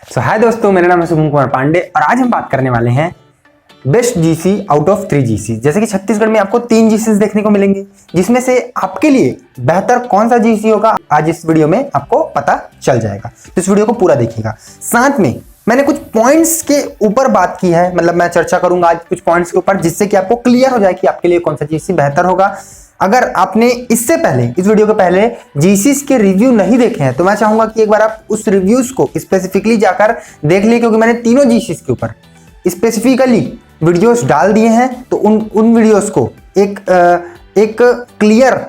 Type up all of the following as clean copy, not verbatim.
हाय दोस्तों, मेरा नाम है शुभम कुमार पांडे और आज हम बात करने वाले हैं best GC out of 3 GC. जैसे कि छत्तीसगढ़ में आपको 3 जीसी देखने को मिलेंगे, जिसमें से आपके लिए बेहतर कौन सा जीसी होगा आज इस वीडियो में आपको पता चल जाएगा। तो इस वीडियो को पूरा देखिएगा। साथ में मैंने कुछ पॉइंट्स के ऊपर बात की है, मतलब मैं चर्चा करूंगा आज कुछ पॉइंट्स के ऊपर, जिससे कि आपको क्लियर हो जाए कि आपके लिए कौन सा जीसी बेहतर होगा। अगर आपने इससे पहले इस वीडियो के पहले जीसीस के रिव्यू नहीं देखे हैं तो मैं चाहूंगा कि एक बार आप उस रिव्यूज को स्पेसिफिकली जाकर देख लिए, क्योंकि मैंने तीनों जीसीस के ऊपर स्पेसिफिकली वीडियोस डाल दिए हैं। तो उन वीडियोस को एक क्लियर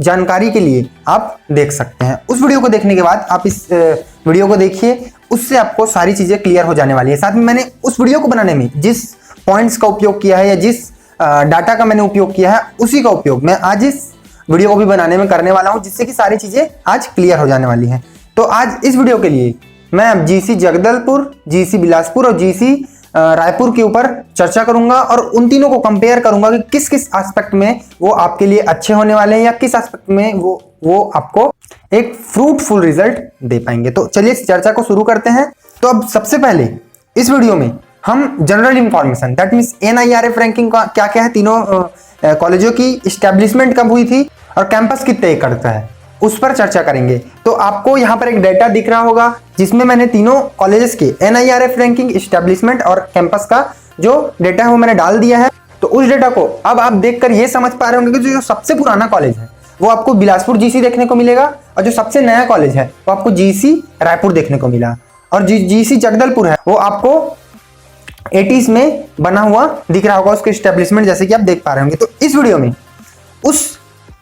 जानकारी के लिए आप देख सकते हैं। उस वीडियो को देखने के बाद आप इस वीडियो को देखिए, उससे आपको सारी चीजें क्लियर हो जाने वाली है। साथ में मैंने उस वीडियो को बनाने में जिस पॉइंट्स का उपयोग किया है या जिस डाटा का मैंने उपयोग किया है, उसी का उपयोग मैं आज इस वीडियो को भी बनाने में करने वाला हूं, जिससे कि सारी चीजें आज क्लियर हो जाने वाली हैं। तो आज इस वीडियो के लिए मैं जीसी जगदलपुर, जीसी बिलासपुर और जीसी रायपुर के ऊपर चर्चा करूंगा और उन तीनों को कंपेयर करूंगा कि किस किस एस्पेक्ट में वो आपके लिए अच्छे होने वाले हैं या किस एस्पेक्ट में वो आपको एक फ्रूटफुल रिजल्ट दे पाएंगे। तो चलिए इस चर्चा को शुरू करते हैं। तो अब सबसे पहले इस वीडियो में हम general information, that means NIRF ranking का क्या क्या है, तीनों कॉलेजों की इस्टेब्लिशमेंट कब हुई थी और कैंपस कितने एकड़ का है, उस पर चर्चा करेंगे। तो आपको यहाँ पर एक डेटा दिख रहा होगा जिसमें मैंने तीनों कॉलेजेस के एनआईआरएफ रैंकिंग, इस्टेब्लिशमेंट और कैंपस का जो डेटा है वो मैंने डाल दिया है। तो उस डेटा को अब आप देखकर ये समझ पा रहे होंगे कि जो सबसे पुराना कॉलेज है वो आपको बिलासपुर जीसी देखने को मिलेगा और जो सबसे नया कॉलेज है वो आपको जीसी रायपुर देखने को मिला, और जीसी जगदलपुर है वो आपको 80s में बना हुआ दिख रहा होगा उसके इस्टेब्लिशमेंट, जैसे कि आप देख पा रहे होंगे। तो इस वीडियो में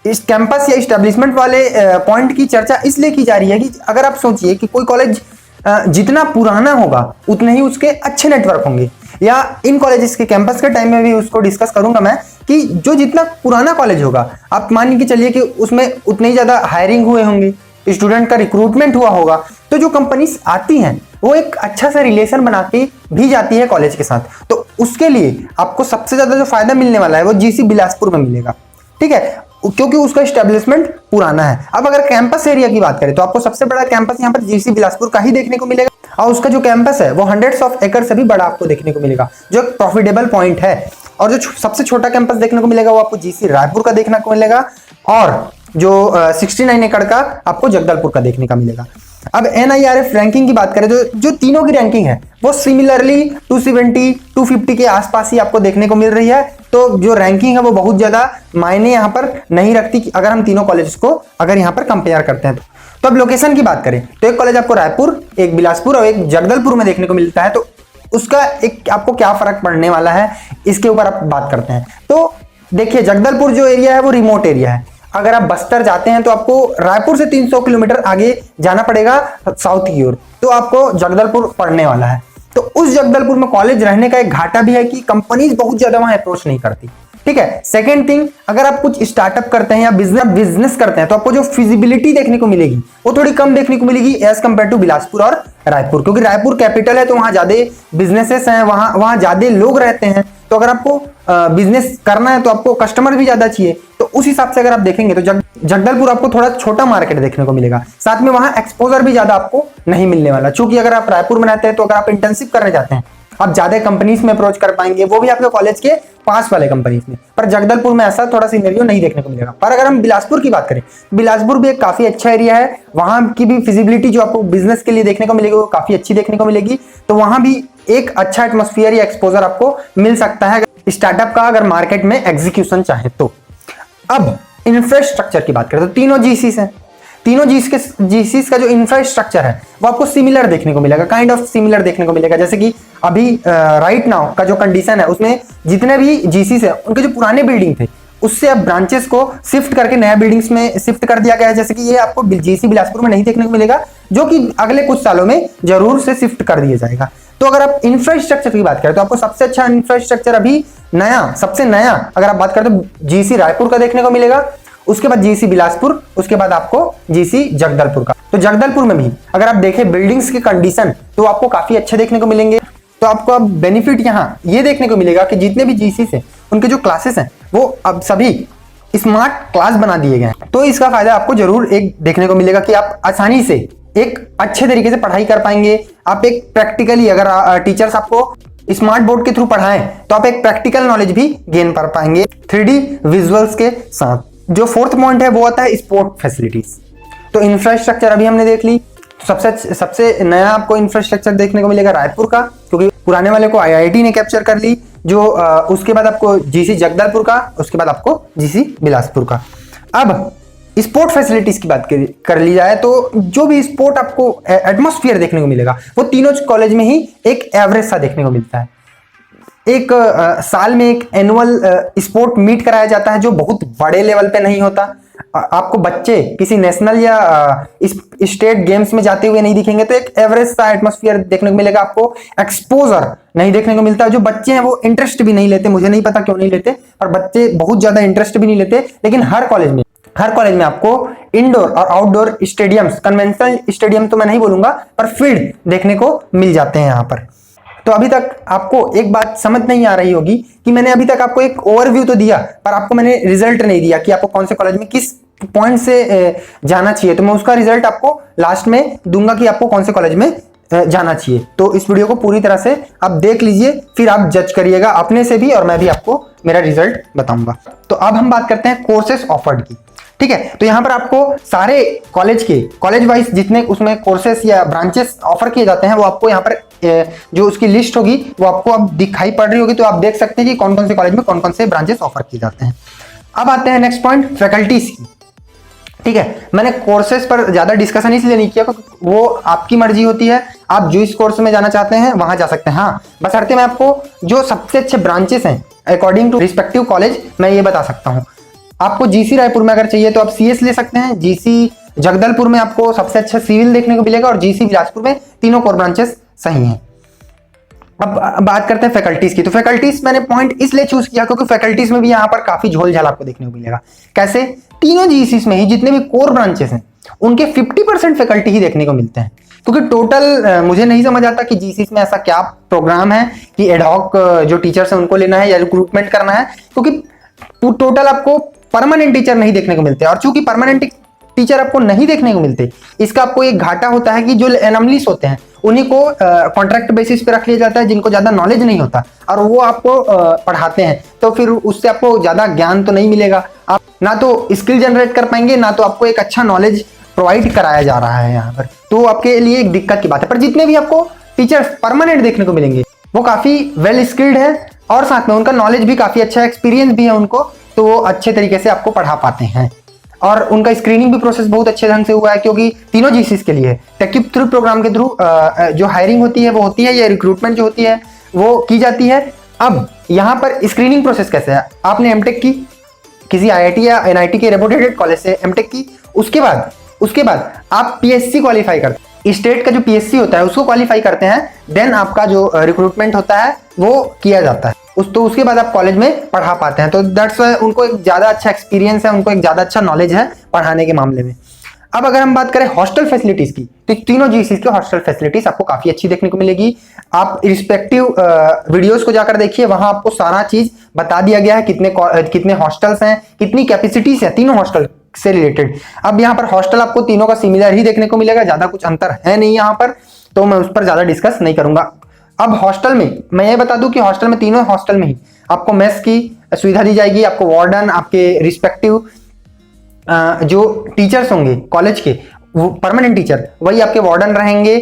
इस कैंपस या इस्टेब्लिशमेंट वाले पॉइंट की चर्चा इसलिए की जा रही है कि अगर आप सोचिए कि कोई कॉलेज जितना पुराना होगा उतने ही उसके अच्छे नेटवर्क होंगे, या इन कॉलेजेस के कैंपस के टाइम में भी उसको डिस्कस करूंगा मैं कि जो जितना पुराना कॉलेज होगा, आप मान के चलिए कि उसमें उतने ही ज्यादा हायरिंग हुए होंगे, स्टूडेंट का रिक्रूटमेंट हुआ होगा, तो जो कंपनीज आती हैं वो एक अच्छा सा रिलेशन बना के भी जाती है कॉलेज के साथ। तो उसके लिए आपको सबसे ज्यादा जो फायदा मिलने वाला है वो जीसी बिलासपुर में मिलेगा, ठीक है, क्योंकि उसका एस्टेब्लिशमेंट पुराना है। अब अगर कैंपस एरिया की बात करें तो आपको सबसे बड़ा कैंपस यहाँ पर जीसी बिलासपुर का ही देखने को मिलेगा, और उसका जो कैंपस है वो हंड्रेड्स ऑफ एकड़ से भी बड़ा आपको देखने को मिलेगा, जो एक प्रॉफिटेबल पॉइंट है। और जो सबसे छोटा कैंपस देखने को मिलेगा वो आपको जीसी रायपुर का देखने को मिलेगा, और जो 69 एकड़ का आपको जगदलपुर का देखने का मिलेगा। अब एनआईआरएफ रैंकिंग की बात करें तो जो तीनों की रैंकिंग है वो सिमिलरली 270 250 के आसपास ही आपको देखने को मिल रही है। तो जो रैंकिंग है वो बहुत ज्यादा मायने यहाँ पर नहीं रखती कि अगर हम तीनों कॉलेज को अगर यहाँ पर कंपेयर करते हैं तो अब लोकेशन की बात करें तो एक कॉलेज आपको रायपुर, एक बिलासपुर और एक जगदलपुर में देखने को मिलता है। तो उसका एक आपको क्या फर्क पड़ने वाला है इसके ऊपर आप बात करते हैं। तो देखिए, जगदलपुर जो एरिया है वो रिमोट एरिया है। अगर आप बस्तर जाते हैं तो आपको रायपुर से 300 किलोमीटर आगे जाना पड़ेगा साउथ की ओर, तो आपको जगदलपुर पड़ने वाला है। तो उस जगदलपुर में कॉलेज रहने का एक घाटा भी है कि कंपनीज बहुत ज्यादा वहां अप्रोच नहीं करती, ठीक है। सेकेंड थिंग, अगर आप कुछ स्टार्टअप करते हैं या बिजनेस करते हैं तो आपको जो फिजिबिलिटी देखने को मिलेगी वो थोड़ी कम देखने को मिलेगी एज कंपेयर टू बिलासपुर और रायपुर, क्योंकि रायपुर कैपिटल है तो वहां ज्यादा बिजनेसेस हैं, वहां ज्यादा लोग रहते हैं। तो अगर आपको बिजनेस करना है तो आपको कस्टमर भी ज्यादा चाहिए। तो उस हिसाब से अगर आप देखेंगे तो जगदलपुर आपको थोड़ा छोटा मार्केट देखने को मिलेगा, साथ में वहां एक्सपोजर भी ज्यादा आपको नहीं मिलने वाला। चूंकि अगर आप रायपुर में रहते हैं तो अगर आप इंटर्नशिप करने जाते हैं आप ज्यादा कंपनीज में अप्रोच कर पाएंगे, वो भी आपके कॉलेज के पास वाले कंपनीज में। पर जगदलपुर में ऐसा थोड़ा सिनेरियो नहीं देखने को मिलेगा। पर अगर हम बिलासपुर की बात करें, बिलासपुर भी एक काफी अच्छा एरिया है, वहां की भी फिजिबिलिटी जो आपको बिजनेस के लिए देखने को मिलेगी वो काफी अच्छी देखने को मिलेगी। तो वहां भी एक अच्छा एटमॉस्फेयर या एक्सपोजर आपको मिल सकता है स्टार्टअप का, अगर मार्केट में एग्जीक्यूशन चाहे तो। अब इंफ्रास्ट्रक्चर की बात करें तो तीनों जीसीस हैं, तीनों जीसीस का जो इंफ्रास्ट्रक्चर है वो आपको सिमिलर देखने को मिलेगा, काइंड ऑफ सिमिलर देखने को मिलेगा। जैसे कि अभी राइट नाउ का जो कंडीशन है उसमें जितने भी जीसीस है उनके जो पुराने बिल्डिंग थे उससे अब ब्रांचेस को शिफ्ट करके नया बिल्डिंग्स में शिफ्ट कर दिया गया है। जैसे कि ये आपको जीसी बिलासपुर में नहीं देखने को मिलेगा, जो कि अगले कुछ सालों में जरूर से शिफ्ट कर दिया जाएगा। तो अगर आप इंफ्रास्ट्रक्चर की बात करें तो आपको सबसे अच्छा इंफ्रास्ट्रक्चर अभी सबसे नया अगर आप बात करें तो जीसी रायपुर का देखने को मिलेगा, उसके बाद जीसी बिलासपुर, उसके बाद आपको जीसी जगदलपुर का। तो जगदलपुर में भी अगर आप देखें बिल्डिंग्स की कंडीशन तो आपको काफी अच्छे देखने को मिलेंगे। तो आपको अब बेनिफिट यहाँ ये देखने को मिलेगा कि जितने भी जीसी है उनके जो क्लासेस हैं वो अब सभी स्मार्ट क्लास बना दिए गए हैं। तो इसका फायदा आपको जरूर एक देखने को मिलेगा कि आप आसानी से एक अच्छे तरीके से पढ़ाई कर पाएंगे। आप एक प्रैक्टिकली, अगर टीचर्स आपको स्मार्ट बोर्ड के थ्रू पढ़ाएं तो आप एक प्रैक्टिकल नॉलेज भी गेन कर पाएंगे 3D विजुअल्स के साथ। जो फोर्थ पॉइंट है वो आता है स्पोर्ट फैसिलिटीज। तो इंफ्रास्ट्रक्चर अभी हमने देख ली। सबसे नया आपको इंफ्रास्ट्रक्चर देखने को मिलेगा रायपुर का, क्योंकि पुराने वाले को IIT ने कैप्चर कर ली। जो उसके बाद आपको GC जगदलपुर का, उसके बाद आपको GC बिलासपुर का। अब स्पोर्ट फैसिलिटीज की बात कर ली जाए तो जो भी स्पोर्ट आपको एटमॉस्फेयर देखने को मिलेगा वो तीनों कॉलेज में ही एक एवरेज सा देखने को मिलता है। एक साल में एक एनुअल स्पोर्ट मीट कराया जाता है जो बहुत बड़े लेवल पे नहीं होता। आपको बच्चे किसी नेशनल या स्टेट गेम्स में जाते हुए नहीं दिखेंगे, तो एक एवरेज सा एटमॉस्फेयर देखने को मिलेगा। आपको एक्सपोजर नहीं देखने को मिलता। जो बच्चे हैं वो इंटरेस्ट भी नहीं लेते, मुझे नहीं पता क्यों नहीं लेते, पर बच्चे बहुत ज्यादा इंटरेस्ट भी नहीं लेते। लेकिन हर कॉलेज में आपको इंडोर और आउटडोर स्टेडियम्स, कन्वेंशनल स्टेडियम तो मैं नहीं बोलूंगा, पर फील्ड देखने को मिल जाते हैं यहाँ पर। तो अभी तक आपको एक बात समझ नहीं आ रही होगी कि मैंने अभी तक आपको एक ओवरव्यू तो दिया, पर आपको मैंने रिजल्ट नहीं दिया कि आपको कौन से कॉलेज में किस पॉइंट से जाना चाहिए। तो मैं उसका रिजल्ट आपको लास्ट में दूंगा कि आपको कौन से कॉलेज में जाना चाहिए। तो इस वीडियो को पूरी तरह से आप देख लीजिए, फिर आप जज करिएगा अपने से भी, और मैं भी आपको मेरा रिजल्ट बताऊंगा। तो अब हम बात करते हैं कोर्सेस ऑफर्ड की। ठीक है, तो यहाँ पर आपको सारे कॉलेज वाइज जितने उसमें कोर्सेस या ब्रांचेस ऑफर किए जाते हैं वो आपको यहाँ पर जो उसकी लिस्ट होगी वो आपको अब दिखाई पड़ रही होगी। तो आप देख सकते हैं कि कौन कौन से कॉलेज में कौन कौन से ब्रांचेस ऑफर किए जाते हैं। अब आते हैं नेक्स्ट पॉइंट, फैकल्टीज की। ठीक है, मैंने कोर्सेज पर ज्यादा डिस्कशन इसलिए नहीं किया क्योंकि वो आपकी मर्जी होती है, आप जो इस कोर्स में जाना चाहते हैं वहां जा सकते हैं। हाँ, बशर्ते मैं आपको जो सबसे अच्छे ब्रांचेस हैं अकॉर्डिंग टू रिस्पेक्टिव कॉलेज मैं ये बता सकता हूँ। आपको GC रायपुर में अगर चाहिए तो आप CS ले सकते हैं। GC जगदलपुर में आपको सबसे अच्छा सिविल देखने को मिलेगा, और GC बिलासपुर में तीनों कोर ब्रांचेस सही हैं। अब बात करते हैं फैकल्टीज की। तो फैकल्टीज मैंने पॉइंट इसलिए चूज किया क्योंकि फैकल्टीज में भी यहाँ पर काफी झोल झाल आपको देखने को मिलेगा। कैसे? तीनों GCs में ही जितने भी कोर ब्रांचेस हैं उनके 50% फैकल्टी ही देखने को मिलते हैं। क्योंकि टोटल मुझे नहीं समझ आता कि GCs में ऐसा क्या प्रोग्राम है कि एडहॉक जो टीचर्स हैं उनको लेना है या रिक्रूटमेंट करना है, क्योंकि टोटल आपको परमानेंट टीचर नहीं देखने को मिलते। और चूंकि परमानेंट टीचर आपको नहीं देखने को मिलते, इसका आपको एक घाटा होता है कि जो एनोमलीज होते हैं उन्हीं को कॉन्ट्रैक्ट बेसिस पे रख लिया जाता है, जिनको ज्यादा नॉलेज नहीं होता, और वो आपको पढ़ाते हैं। तो फिर उससे आपको ज्यादा ज्ञान तो नहीं मिलेगा, आप ना तो स्किल जनरेट कर पाएंगे, ना तो आपको एक अच्छा नॉलेज प्रोवाइड कराया जा रहा है यहाँ पर। तो आपके लिए एक दिक्कत की बात है। पर जितने भी आपको टीचर्स परमानेंट देखने को मिलेंगे वो काफी वेल स्किल्ड है, और साथ में उनका नॉलेज भी काफी अच्छा है, एक्सपीरियंस भी है उनको, तो वो अच्छे तरीके से आपको पढ़ा पाते हैं। और उनका स्क्रीनिंग भी प्रोसेस बहुत अच्छे ढंग से हुआ है, क्योंकि तीनों GCs के लिए टेक्यूब थ्रू प्रोग्राम के थ्रू जो हायरिंग होती है वो होती है, या रिक्रूटमेंट जो होती है वो की जाती है। अब यहाँ पर स्क्रीनिंग प्रोसेस कैसे है? आपने एमटेक की किसी IIT या NIT के रेपुटेड कॉलेज से एमटेक की, उसके बाद आप PSC क्वालिफाई करते हैं, स्टेट का जो PSC होता है उसको क्वालिफाई करते हैं, देन आपका जो रिक्रूटमेंट होता है वो किया जाता है। तो उसके बाद आप कॉलेज में पढ़ा पाते हैं। तो दैट्स वाई उनको एक ज्यादा अच्छा एक्सपीरियंस है, उनको एक ज्यादा अच्छा नॉलेज है पढ़ाने के मामले में। अब अगर हम बात करें हॉस्टल फैसिलिटीज की, तो तीनों GCs के हॉस्टल फैसिलिटीज आपको काफी अच्छी देखने को मिलेगी। आप रिस्पेक्टिव वीडियोस को जाकर देखिए, वहां आपको सारा चीज बता दिया गया है, कितने हॉस्टल्स हैं, कितनी कैपेसिटीज है तीनों हॉस्टल से रिलेटेड। अब यहाँ पर हॉस्टल आपको तीनों का सिमिलर ही देखने को मिलेगा, ज्यादा कुछ अंतर है नहीं यहाँ पर, तो मैं उस पर ज्यादा डिस्कस नहीं करूंगा। अब हॉस्टल में मैं ये बता दूं कि हॉस्टल में तीनों हॉस्टल में ही आपको मेस की सुविधा दी जाएगी। आपको वार्डन, आपके रिस्पेक्टिव जो टीचर्स होंगे कॉलेज के, वो परमानेंट टीचर वही आपके वार्डन रहेंगे,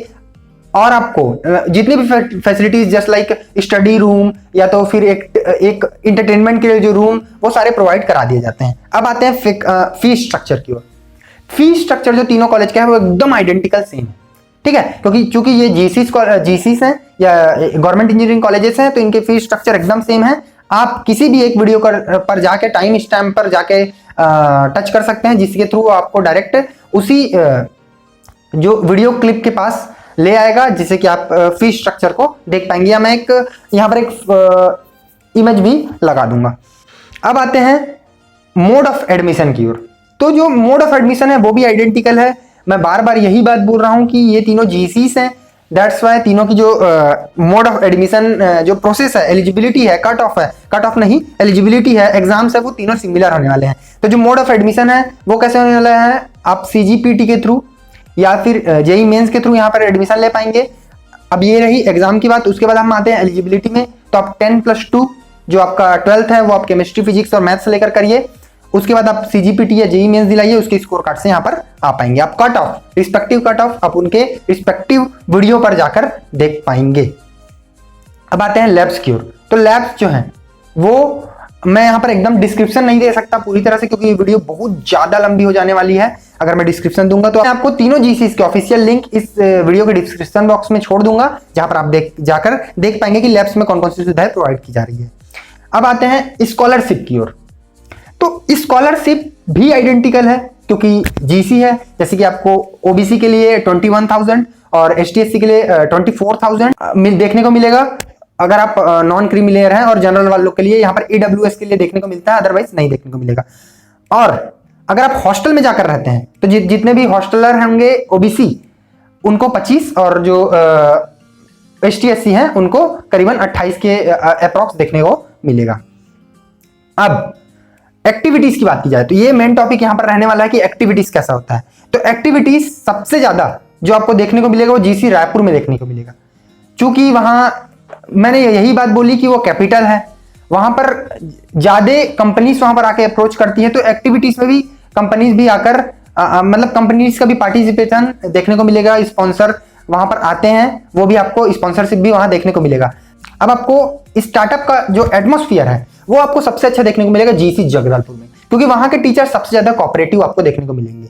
और आपको जितनी भी facilities just like study room या तो फिर एक इंटरटेनमेंट के लिए जो रूम, वो सारे प्रोवाइड करा दिए जाते हैं। अब आते हैं फीस स्ट्रक्चर की ओर। फीस स्ट्रक्चर जो तीनों कॉलेज का है वो एकदम आइडेंटिकल सेम है। ठीक है, क्योंकि चूंकि ये GCs हैं या गवर्नमेंट इंजीनियरिंग कॉलेजेस हैं, तो इनके फीस स्ट्रक्चर एकदम सेम है। आप किसी भी एक वीडियो पर जाके टाइम स्टैम्प पर जाके टच कर सकते हैं, जिसके थ्रू आपको डायरेक्ट उसी जो वीडियो क्लिप के पास ले आएगा, जिससे कि आप फीस स्ट्रक्चर को देख पाएंगे। या मैं यहाँ पर एक इमेज भी लगा दूंगा। अब आते हैं मोड ऑफ एडमिशन की ओर। तो जो मोड ऑफ एडमिशन है वो भी आइडेंटिकल है। मैं बार बार यही बात बोल रहा हूं कि ये तीनों GCs हैं, दैट्स वाई तीनों की जो मोड ऑफ एडमिशन जो प्रोसेस है, एलिजिबिलिटी है, कट ऑफ नहीं एलिजिबिलिटी है, एग्जाम्स है, वो तीनों सिमिलर होने वाले हैं। तो जो मोड ऑफ एडमिशन है वो कैसे होने वाला है? आप CGPT के थ्रू या फिर जेई मेंस के थ्रू यहाँ पर एडमिशन ले पाएंगे। अब ये रही एग्जाम की बात। उसके बाद हम आते हैं एलिजिबिलिटी में। तो आप 10+2 जो आपका 12th है वो आप केमिस्ट्री, फिजिक्स और मैथ्स लेकर करिए। उसके बाद आप सीजीपीटी या जेई मेंस दिलाइए, उसके स्कोर कार्ड से यहाँ पर आ पाएंगे। आप cut off, respective cut off आप उनके रिस्पेक्टिव वीडियो पर जाकर देख पाएंगे। अब आते हैं लैब सिक्योर। तो लैब्स जो हैं वो मैं यहाँ पर एकदम डिस्क्रिप्शन नहीं दे सकता पूरी तरह से, क्योंकि ये वीडियो बहुत ज्यादा लंबी हो जाने वाली है। अगर मैं डिस्क्रिप्शन दूंगा तो मैं आपको तीनों जीसीस के ऑफिशियल लिंक इस वीडियो के डिस्क्रिप्शन बॉक्स में छोड़ दूंगा, जहां पर आप जाकर देख पाएंगे कि लैब्स में कौन कौन सी सुविधाएं प्रोवाइड की जा रही है। अब आते हैं स्कॉलरशिप की ओर। तो स्कॉलरशिप भी आइडेंटिकल है, क्योंकि जीसी है। जैसे कि आपको ओबीसी के लिए 21,000 और एसटी/एससी के लिए 24,000 देखने को मिलेगा अगर आप नॉन क्रीमी लेयर हैं, और जनरल वालों के लिए यहाँ पर ईडब्ल्यूएस के लिए देखने को मिलता है, अदरवाइज नहीं देखने को मिलेगा। और अगर आप हॉस्टल में जाकर रहते हैं तो जितने भी हॉस्टलर होंगे ओबीसी उनको 25 और जो एसटी/एससी हैं उनको करीबन 28 के अप्रॉक्स देखने को मिलेगा। अब एक्टिविटीज की बात की जाए तो ये मेन टॉपिक यहाँ पर रहने वाला है कि एक्टिविटीज कैसा होता है। तो एक्टिविटीज सबसे ज्यादा जो आपको देखने को मिलेगा वो जीसी रायपुर में देखने को मिलेगा, क्योंकि वहां मैंने यही बात बोली कि वो कैपिटल है, वहां पर ज्यादा कंपनीज वहां पर आके अप्रोच करती है। तो एक्टिविटीज में भी कंपनीज भी आकर मतलब कंपनीज का भी पार्टिसिपेशन देखने को मिलेगा। स्पॉन्सर वहां पर आते हैं, वो भी आपको स्पॉन्सरशिप भी वहां देखने को मिलेगा। अब आपको स्टार्टअप का जो एटमॉस्फेयर है वो आपको सबसे अच्छा देखने को मिलेगा जीसी जगदलपुर में, क्योंकि वहां के टीचर सबसे ज्यादा कोऑपरेटिव आपको देखने को मिलेंगे।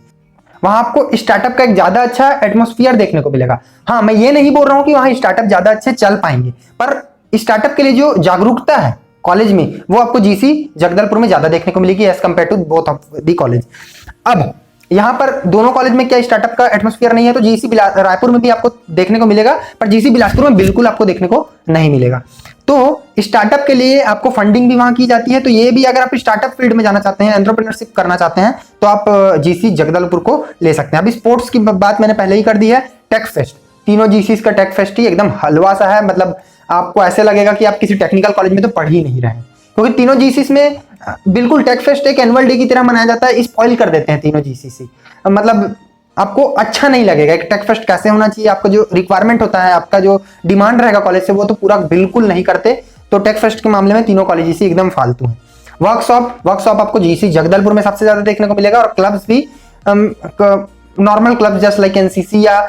वहां आपको स्टार्टअप का एक ज्यादा अच्छा एटमॉस्फेयर देखने को मिलेगा। हाँ, मैं ये नहीं बोल रहा हूं कि वहां स्टार्टअप ज्यादा अच्छे चल पाएंगे, पर स्टार्टअप के लिए जो जागरूकता है कॉलेज में वो आपको जीसी जगदलपुर में ज्यादा देखने को मिलेगी as compare to both of the college. अब यहाँ पर दोनों कॉलेज में क्या स्टार्टअप का एटमॉस्फेयर नहीं है, तो जीसी रायपुर में भी आपको देखने को मिलेगा, पर जीसी बिलासपुर में बिल्कुल आपको देखने को नहीं मिलेगा। तो स्टार्टअप के लिए आपको फंडिंग भी वहां की जाती है। तो ये भी अगर आप स्टार्टअप फील्ड में जाना चाहते हैं, एंटरप्रेन्योरशिप करना चाहते हैं, तो आप जीसी जगदलपुर को ले सकते हैं। अब स्पोर्ट्स की बात मैंने पहले ही कर दी है। टेक फेस्ट, तीनों जीसी का टेक फेस्ट ही एकदम हलवा सा है, मतलब आपको ऐसे लगेगा कि आप किसी टेक्निकल कॉलेज में तो पढ़ ही नहीं रहे हैं, क्योंकि तीनों जीसीस में बिल्कुल टेक फेस्ट एक एनुअल डे की तरह मनाया जाता है। स्पॉइल कर देते हैं तीनों जीसीसी, मतलब आपको अच्छा नहीं लगेगा। एक टेक फेस्ट कैसे होना चाहिए, आपका जो रिक्वायरमेंट होता है, आपका जो डिमांड रहेगा कॉलेज से, वो तो पूरा बिल्कुल नहीं करते। तो टेक फेस्ट के मामले में तीनों कॉलेज जीसी एकदम फालतू हैं। वर्कशॉप आपको जीसी जगदलपुर में सबसे ज्यादा देखने को मिलेगा, और क्लब्स भी normal club just like NCC या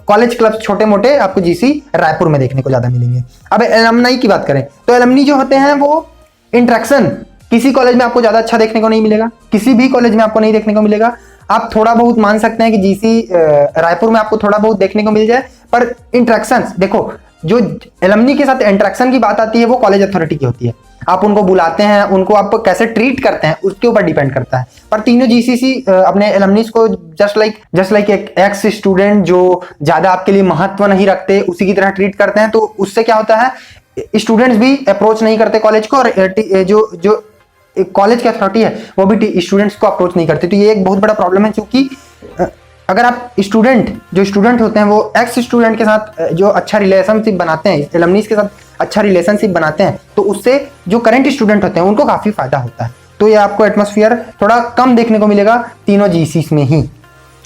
कॉलेज क्लब छोटे मोटे आपको जीसी रायपुर में देखने को ज्यादा मिलेंगे। अब एलमनाई की बात करें तो एलमनी जो होते हैं वो इंटरेक्शन किसी कॉलेज में आपको ज्यादा अच्छा देखने को नहीं मिलेगा, किसी भी कॉलेज में आपको नहीं देखने को मिलेगा। आप थोड़ा बहुत मान सकते हैं कि जीसी रायपुर में आपको थोड़ा बहुत देखने को मिल जाए, पर इंटरेक्शन देखो, जो एलमनी के साथ इंटरेक्शन की बात आती है वो कॉलेज अथॉरिटी की होती है। आप उनको बुलाते हैं, उनको आप कैसे ट्रीट करते हैं उसके ऊपर डिपेंड करता है। पर तीनों जीसीसी अपने एलमनीज को जस्ट लाइक एक एक्स स्टूडेंट जो ज्यादा आपके लिए महत्व नहीं रखते उसी की तरह ट्रीट करते हैं। तो उससे क्या होता है, स्टूडेंट्स भी अप्रोच नहीं करते कॉलेज को, और जो कॉलेज की अथॉरिटी है वो भी स्टूडेंट्स को अप्रोच नहीं करते। तो ये एक बहुत बड़ा प्रॉब्लम है, क्योंकि अगर आप स्टूडेंट होते हैं वो एक्स स्टूडेंट के साथ जो अच्छा रिलेशनशिप बनाते हैं, एलमनीज के साथ अच्छा रिलेशनशिप बनाते हैं, तो उससे जो करंट स्टूडेंट होते हैं उनको काफी फायदा होता है। तो ये आपको एटमॉस्फेयर थोड़ा कम देखने को मिलेगा तीनों जीसीस में ही।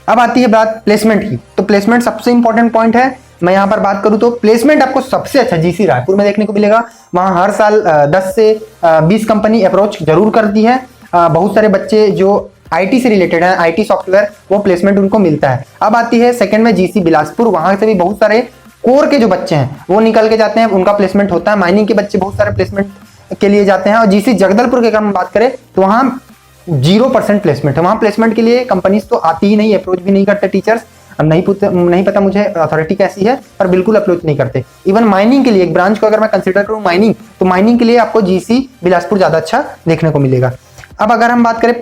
अब आती है बात प्लेसमेंट की। तो प्लेसमेंट सबसे इंपॉर्टेंट पॉइंट है। मैं यहाँ पर बात करूँ तो प्लेसमेंट आपको सबसे अच्छा जीसी रायपुर में देखने को मिलेगा। वहाँ हर साल 10 से 20 कंपनी अप्रोच जरूर करती है। बहुत सारे बच्चे जो आईटी से रिलेटेड है, आईटी सॉफ्टवेयर, वो प्लेसमेंट उनको मिलता है। अब आती है सेकंड में जीसी बिलासपुर, वहां से भी बहुत सारे कोर के जो बच्चे हैं वो निकल के जाते हैं, उनका प्लेसमेंट होता है। माइनिंग के बच्चे बहुत सारे प्लेसमेंट के लिए जाते हैं। और जीसी जगदलपुर के अगर हम बात करें तो वहाँ 0% प्लेसमेंट है। वहाँ प्लेसमेंट के लिए कंपनीज तो आती ही नहीं, अप्रोच भी नहीं करते टीचर्स। अब नहीं पता मुझे अथॉरिटी कैसी है, पर बिल्कुल अप्रोच नहीं करते। इवन माइनिंग के लिए एक ब्रांच को अगर मैं कंसिडर करूँ माइनिंग, तो माइनिंग के लिए आपको जीसी बिलासपुर ज्यादा अच्छा देखने को मिलेगा। अब अगर हम बात करें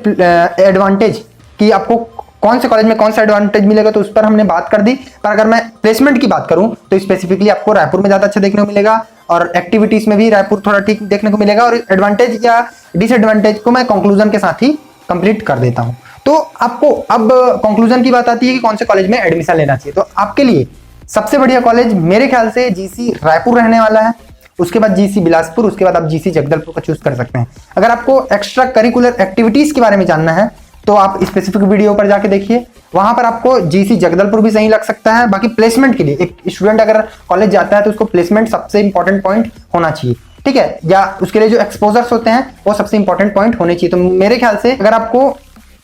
एडवांटेज कि आपको कौन से कॉलेज में कौन सा एडवांटेज मिलेगा, तो उस पर हमने बात कर दी। पर अगर मैं प्लेसमेंट की बात करूं तो स्पेसिफिकली आपको रायपुर में ज्यादा अच्छा देखने को मिलेगा, और एक्टिविटीज में भी रायपुर थोड़ा ठीक देखने को मिलेगा। और एडवांटेज या डिसएडवांटेज को मैं कंक्लूजन के साथ ही कंप्लीट कर देता हूं। तो आपको अब कंक्लूजन की बात आती है कि कौन से कॉलेज में एडमिशन लेना चाहिए। तो आपके लिए सबसे बढ़िया कॉलेज मेरे ख्याल से जीसी रायपुर रहने वाला है, उसके बाद जीसी बिलासपुर, उसके बाद आप जीसी जगदलपुर का चूज कर सकते हैं। अगर आपको एक्स्ट्रा करिकुलर एक्टिविटीज के बारे में जानना है तो आप स्पेसिफिक वीडियो पर जाके देखिए, वहां पर आपको जीसी जगदलपुर भी सही लग सकता है। बाकी प्लेसमेंट के लिए एक स्टूडेंट अगर कॉलेज जाता है तो उसको प्लेसमेंट सबसे इंपॉर्टेंट पॉइंट होना चाहिए, ठीक है, या उसके लिए जो एक्सपोजर्स होते हैं वो सबसे इंपॉर्टेंट पॉइंट होने चाहिए। तो मेरे ख्याल से अगर आपको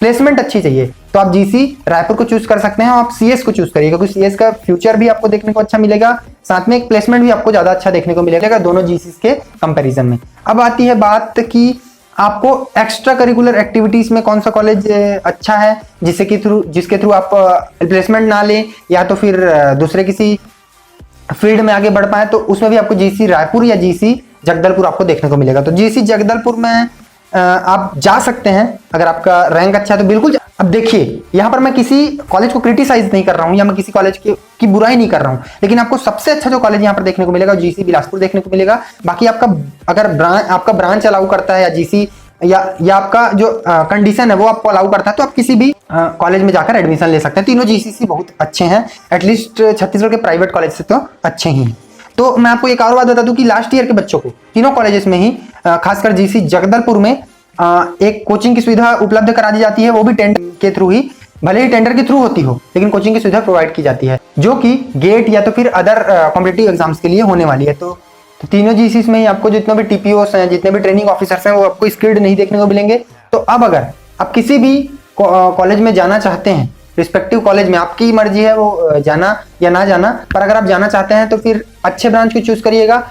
प्लेसमेंट अच्छी चाहिए तो आप जीसी रायपुर को चूज कर सकते हैं, और आप सीएस को चूज करिए, क्योंकि सीएस का फ्यूचर भी आपको देखने को अच्छा मिलेगा, साथ में एक प्लेसमेंट भी आपको ज्यादा अच्छा देखने को मिलेगा दोनों जीसी के कंपैरिजन में। अब आती है बात कि आपको एक्स्ट्रा करिकुलर एक्टिविटीज में कौन सा कॉलेज अच्छा है, जिसके थ्रू आप प्लेसमेंट ना लें या तो फिर दूसरे किसी फील्ड में आगे बढ़ पाए, तो उसमें भी आपको जीसी रायपुर या जीसी जगदलपुर आपको देखने को मिलेगा। तो जीसी जगदलपुर में आप जा सकते हैं, अगर आपका रैंक अच्छा है तो बिल्कुल। अब देखिए, यहाँ पर मैं किसी कॉलेज को क्रिटिसाइज नहीं कर रहा हूँ या मैं किसी कॉलेज की बुराई नहीं कर रहा हूँ, लेकिन आपको सबसे अच्छा जो कॉलेज यहाँ पर देखने को मिलेगा जीसी बिलासपुर देखने को मिलेगा। बाकी आपका अगर आपका ब्रांच अलाउ करता है या जीसी या आपका जो कंडीशन है वो आपको अलाउ करता है, तो आप किसी भी कॉलेज में जाकर एडमिशन ले सकते हैं। तीनों जीसीसी बहुत अच्छे हैं, एटलीस्ट छत्तीसगढ़ के प्राइवेट कॉलेज से तो अच्छे ही हैं। तो मैं आपको एक और बात बता दूं कि लास्ट ईयर के बच्चों को तीनों कॉलेजेस में ही खासकर जीसी जगदलपुर में एक कोचिंग की सुविधा उपलब्ध करा दी जाती है, वो भी टेंडर के थ्रू ही, भले ही टेंडर के थ्रू होती हो, लेकिन कोचिंग की सुविधा प्रोवाइड की जाती है, जो कि गेट या तो फिर अदर कॉम्पिटिटिव एग्जाम्स के लिए होने वाली है। तो तीनों जीसीस में ही आपको जितने भी टीपीओस हैं, जितने भी ट्रेनिंग ऑफिसर्स हैं, वो आपको स्किल्ड नहीं देखने को मिलेंगे। तो अब अगर आप किसी भी कॉलेज में जाना चाहते हैं, रिस्पेक्टिव कॉलेज में आपकी मर्जी है वो जाना या ना जाना, पर अगर आप जाना चाहते हैं तो फिर अच्छे ब्रांच को चूज करिएगा।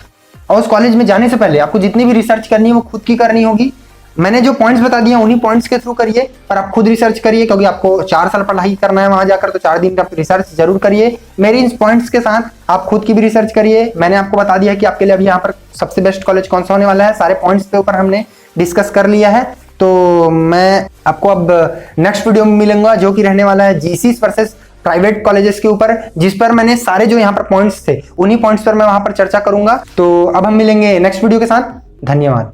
और उस कॉलेज में जाने से पहले आपको जितनी भी रिसर्च करनी है वो खुद की करनी होगी। मैंने जो पॉइंट्स बता दिए उन्हीं पॉइंट्स के थ्रू करिए, पर आप खुद रिसर्च करिए, क्योंकि आपको 4 साल पढ़ाई करना है वहां जाकर, तो 4 दिन का रिसर्च जरूर करिए। मेरी इन पॉइंट्स के साथ आप खुद की भी रिसर्च करिए। मैंने आपको बता दिया कि आपके लिए अभी यहाँ पर सबसे बेस्ट कॉलेज कौन सा होने वाला है, सारे पॉइंट्स के ऊपर हमने डिस्कस कर लिया है। तो मैं आपको अब नेक्स्ट वीडियो में मिलूंगा, जो कि रहने वाला है जीसी वर्सेस प्राइवेट कॉलेजेस के ऊपर, जिस पर मैंने सारे जो यहाँ पर पॉइंट्स थे उन्हीं पॉइंट्स पर मैं वहां पर चर्चा करूंगा। तो अब हम मिलेंगे नेक्स्ट वीडियो के साथ। धन्यवाद।